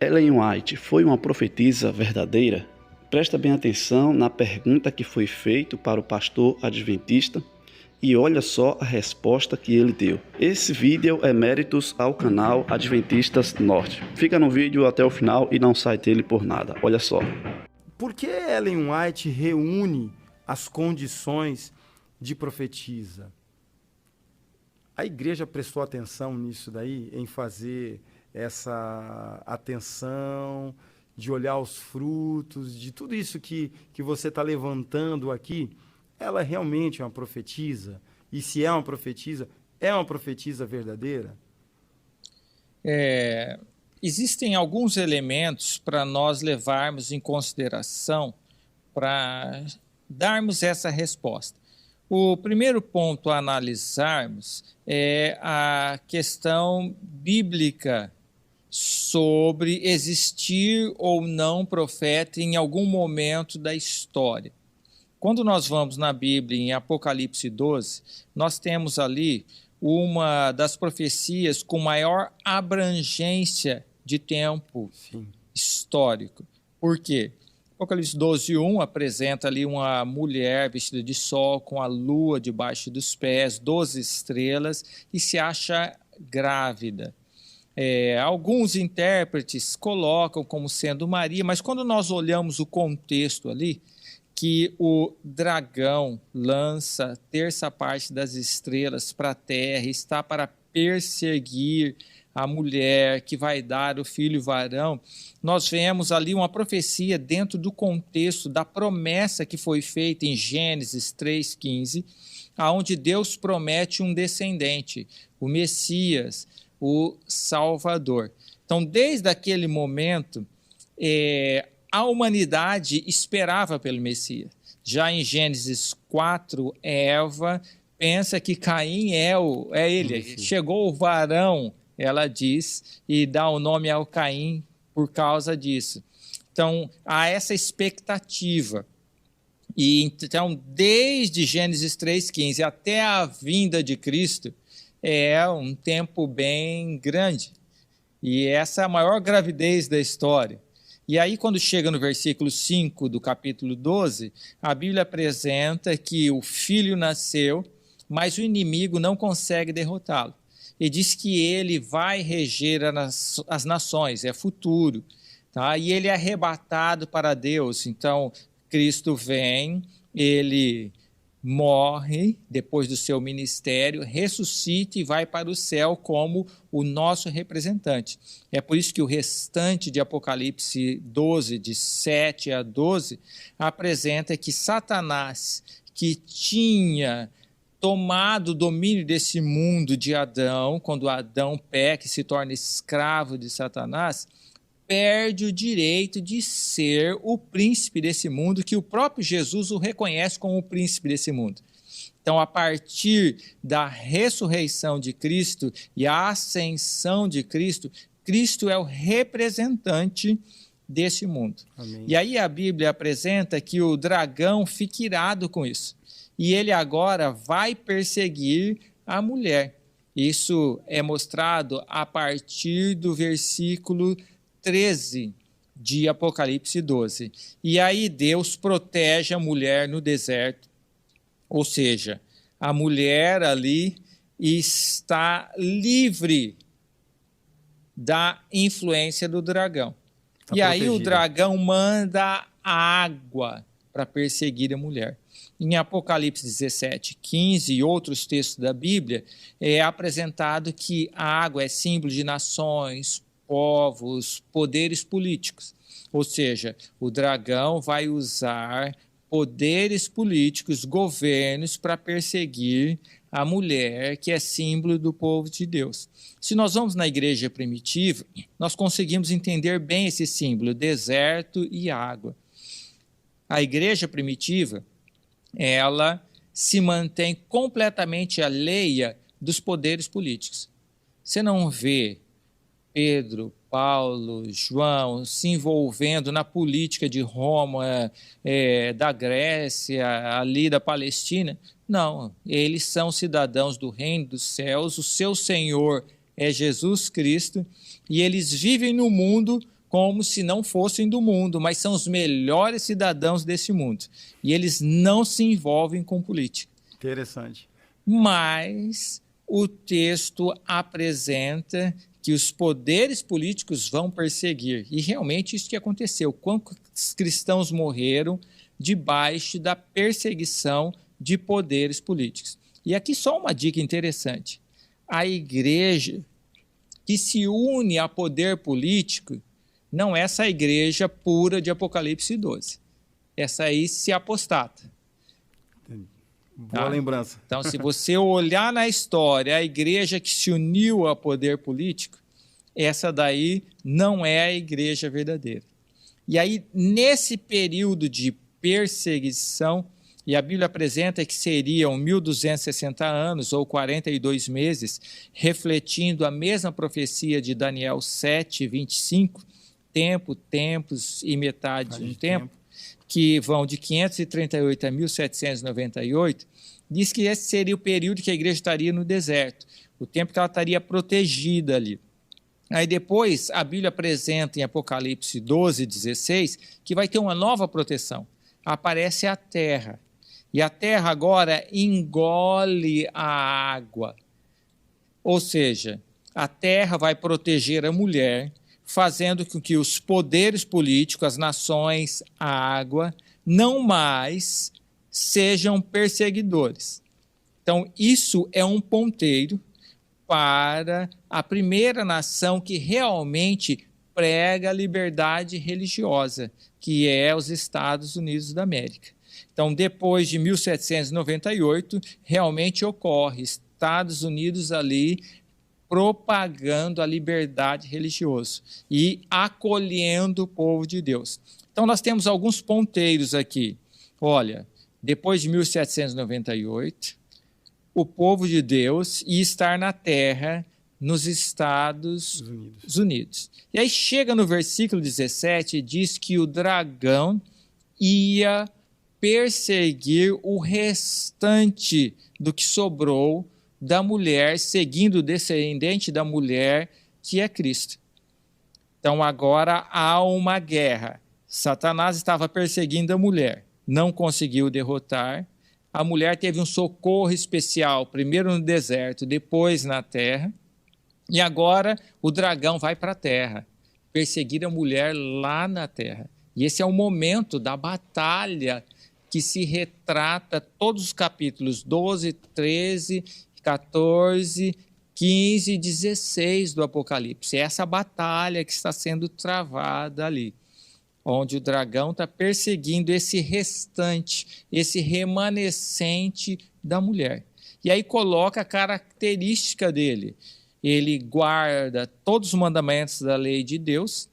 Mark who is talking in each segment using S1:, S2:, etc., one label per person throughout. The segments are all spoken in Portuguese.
S1: Ellen White foi uma profetisa verdadeira? Presta bem atenção na pergunta que foi feita para o pastor adventista e olha só a resposta que ele deu. Esse vídeo é méritos ao canal Adventistas Norte. Fica no vídeo até o final e não sai dele por nada. Olha só.
S2: Por que Ellen White reúne as condições de profetisa? A igreja prestou atenção nisso daí, em fazer essa atenção, de olhar os frutos, de tudo isso que você está levantando aqui. Ela realmente é uma profetisa? E se é uma profetisa verdadeira?
S3: Existem alguns elementos para nós levarmos em consideração para darmos essa resposta. O primeiro ponto a analisarmos é a questão bíblica sobre existir ou não profeta em algum momento da história. Quando nós vamos na Bíblia, em Apocalipse 12, nós temos ali uma das profecias com maior abrangência de tempo histórico. Por quê? Apocalipse 12:1 apresenta ali uma mulher vestida de sol, com a lua debaixo dos pés, 12 estrelas, e se acha grávida. Alguns intérpretes colocam como sendo Maria, mas quando nós olhamos o contexto ali, que o dragão lança a terça parte das estrelas para a terra, está para perseguir a mulher que vai dar o filho varão, nós vemos ali uma profecia dentro do contexto da promessa que foi feita em Gênesis 3,15, onde Deus promete um descendente, o Messias, o Salvador. Então, desde aquele momento, a humanidade esperava pelo Messias. Já em Gênesis 4, Eva pensa que Caim é ele. Chegou o varão, ela diz, e dá o nome ao Caim por causa disso. Então, há essa expectativa. E então, desde Gênesis 3,15 até a vinda de Cristo, é um tempo bem grande. E essa é a maior gravidez da história. E aí, quando chega no versículo 5 do capítulo 12, a Bíblia apresenta que o filho nasceu, mas o inimigo não consegue derrotá-lo. E diz que ele vai reger as nações, é futuro. Tá? E ele é arrebatado para Deus. Então, Cristo vem, ele morre depois do seu ministério, ressuscita e vai para o céu como o nosso representante. É por isso que o restante de Apocalipse 12, de 7 a 12, apresenta que Satanás, que tinha tomado o domínio desse mundo de Adão, quando Adão peca e se torna escravo de Satanás, perde o direito de ser o príncipe desse mundo, que o próprio Jesus o reconhece como o príncipe desse mundo. Então, a partir da ressurreição de Cristo e a ascensão de Cristo, Cristo é o representante desse mundo. Amém. E aí a Bíblia apresenta que o dragão fica irado com isso. E ele agora vai perseguir a mulher. Isso é mostrado a partir do versículo 13 de Apocalipse 12. E aí Deus protege a mulher no deserto, ou seja, a mulher ali está livre da influência do dragão. Tá protegida. Aí o dragão manda água para perseguir a mulher. Em Apocalipse 17, 15 e outros textos da Bíblia, é apresentado que a água é símbolo de nações, povos, poderes políticos. Ou seja, o dragão vai usar poderes políticos, governos, para perseguir a mulher, que é símbolo do povo de Deus. Se nós vamos na igreja primitiva, nós conseguimos entender bem esse símbolo, deserto e água. A igreja primitiva, ela se mantém completamente alheia dos poderes políticos. Você não vê Pedro, Paulo, João se envolvendo na política de Roma, da Grécia, ali da Palestina. Não, eles são cidadãos do reino dos céus, o seu Senhor é Jesus Cristo, e eles vivem no mundo como se não fossem do mundo, mas são os melhores cidadãos desse mundo. E eles não se envolvem com política.
S2: Interessante.
S3: Mas o texto apresenta que os poderes políticos vão perseguir. E realmente isso que aconteceu. Quantos cristãos morreram debaixo da perseguição de poderes políticos? E aqui só uma dica interessante. A igreja que se une a poder político não é essa igreja pura de Apocalipse 12. Essa aí se apostata.
S2: Boa lembrança.
S3: Então, se você olhar na história, a igreja que se uniu a poder político, essa daí não é a igreja verdadeira. E aí, nesse período de perseguição, e a Bíblia apresenta que seriam 1.260 anos ou 42 meses, refletindo a mesma profecia de Daniel 7, 25, tempo, tempos e metade de um tempo, que vão de 538 a 1798, diz que esse seria o período que a igreja estaria no deserto, o tempo que ela estaria protegida ali. Aí depois a Bíblia apresenta em Apocalipse 12, 16, que vai ter uma nova proteção. Aparece a terra. E a terra agora engole a água. Ou seja, a terra vai proteger a mulher, fazendo com que os poderes políticos, as nações, a água, não mais sejam perseguidores. Então, isso é um ponteiro para a primeira nação que realmente prega a liberdade religiosa, que é os Estados Unidos da América. Então, depois de 1798, realmente ocorre Estados Unidos ali propagando a liberdade religiosa e acolhendo o povo de Deus. Então, nós temos alguns ponteiros aqui. Olha, depois de 1798, o povo de Deus ia estar na terra nos Estados Unidos. E aí chega no versículo 17 e diz que o dragão ia perseguir o restante do que sobrou da mulher, seguindo o descendente da mulher, que é Cristo. Então agora há uma guerra. Satanás estava perseguindo a mulher, não conseguiu derrotar. A mulher teve um socorro especial, primeiro no deserto, depois na terra. E agora o dragão vai para a terra, perseguir a mulher lá na terra. E esse é o momento da batalha que se retrata todos os capítulos 12, 13, 14, 15 e 16 do Apocalipse. É essa batalha que está sendo travada ali, onde o dragão está perseguindo esse restante, esse remanescente da mulher. E aí coloca a característica dele. Ele guarda todos os mandamentos da lei de Deus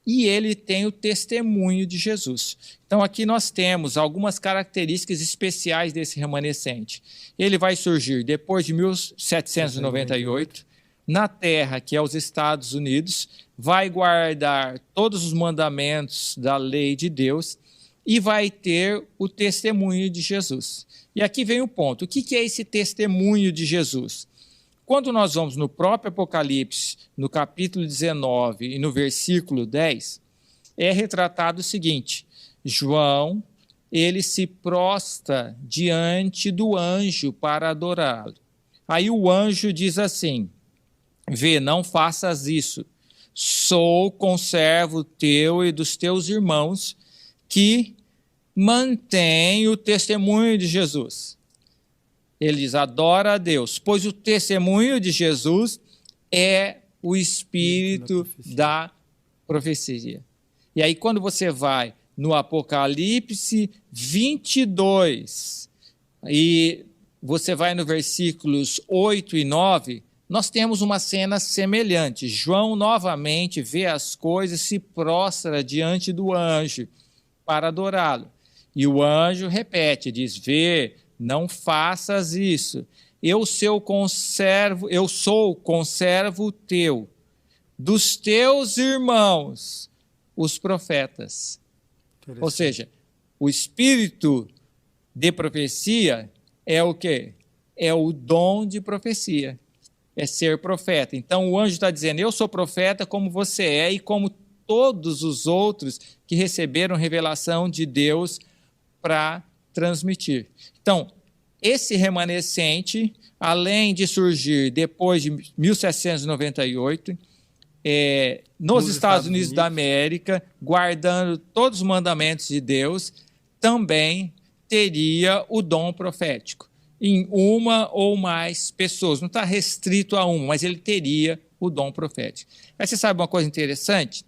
S3: e ele tem o testemunho de Jesus. Então aqui nós temos algumas características especiais desse remanescente. Ele vai surgir depois de 1798, na terra, que é os Estados Unidos, vai guardar todos os mandamentos da lei de Deus e vai ter o testemunho de Jesus. E aqui vem o ponto. O que é esse testemunho de Jesus? Quando nós vamos no próprio Apocalipse, no capítulo 19 e no versículo 10, é retratado o seguinte: João, ele se prostra diante do anjo para adorá-lo. Aí o anjo diz assim: vê, não faças isso. Sou conservo teu e dos teus irmãos que mantém o testemunho de Jesus. Ele diz: adora a Deus, pois o testemunho de Jesus é o espírito da profecia. E aí quando você vai no Apocalipse 22 e você vai no versículos 8 e 9, nós temos uma cena semelhante. João novamente vê as coisas, se prostra diante do anjo para adorá-lo. E o anjo repete, diz: vê, não faças isso. Eu sou conservo teu, dos teus irmãos, os profetas. Ou seja, o espírito de profecia é o quê? É o dom de profecia. É ser profeta. Então o anjo está dizendo: eu sou profeta como você é e como todos os outros que receberam revelação de Deus para transmitir. Então, esse remanescente, além de surgir depois de 1798, nos Estados Unidos da América, guardando todos os mandamentos de Deus, também teria o dom profético, em uma ou mais pessoas. Não está restrito a uma, mas ele teria o dom profético. Aí você sabe uma coisa interessante?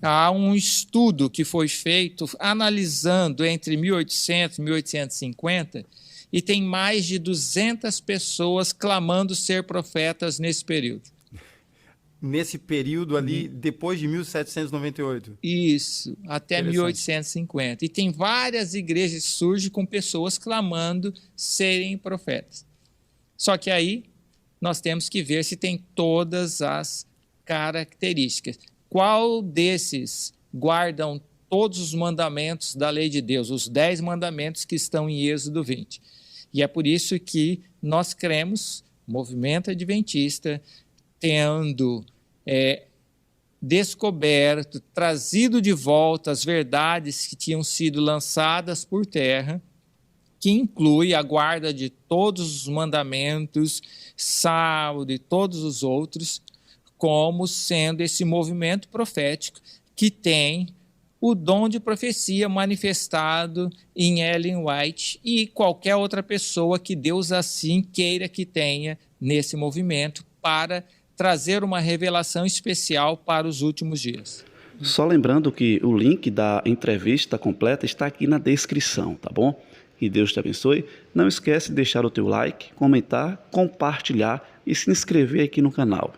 S3: Há um estudo que foi feito analisando entre 1800 e 1850, e tem mais de 200 pessoas clamando ser profetas nesse período.
S2: Nesse período ali, depois de 1798?
S3: Isso, até 1850. E tem várias igrejas que surgem com pessoas clamando serem profetas. Só que aí nós temos que ver se tem todas as características. Qual desses guardam todos os mandamentos da lei de Deus, os 10 mandamentos que estão em Êxodo 20? E é por isso que nós cremos, movimento adventista, tendo descoberto, trazido de volta as verdades que tinham sido lançadas por terra, que inclui a guarda de todos os mandamentos, sábado e todos os outros, como sendo esse movimento profético que tem o dom de profecia manifestado em Ellen White e qualquer outra pessoa que Deus assim queira que tenha nesse movimento para trazer uma revelação especial para os últimos dias.
S1: Só lembrando que o link da entrevista completa está aqui na descrição, tá bom? Que Deus te abençoe. Não esquece de deixar o teu like, comentar, compartilhar e se inscrever aqui no canal.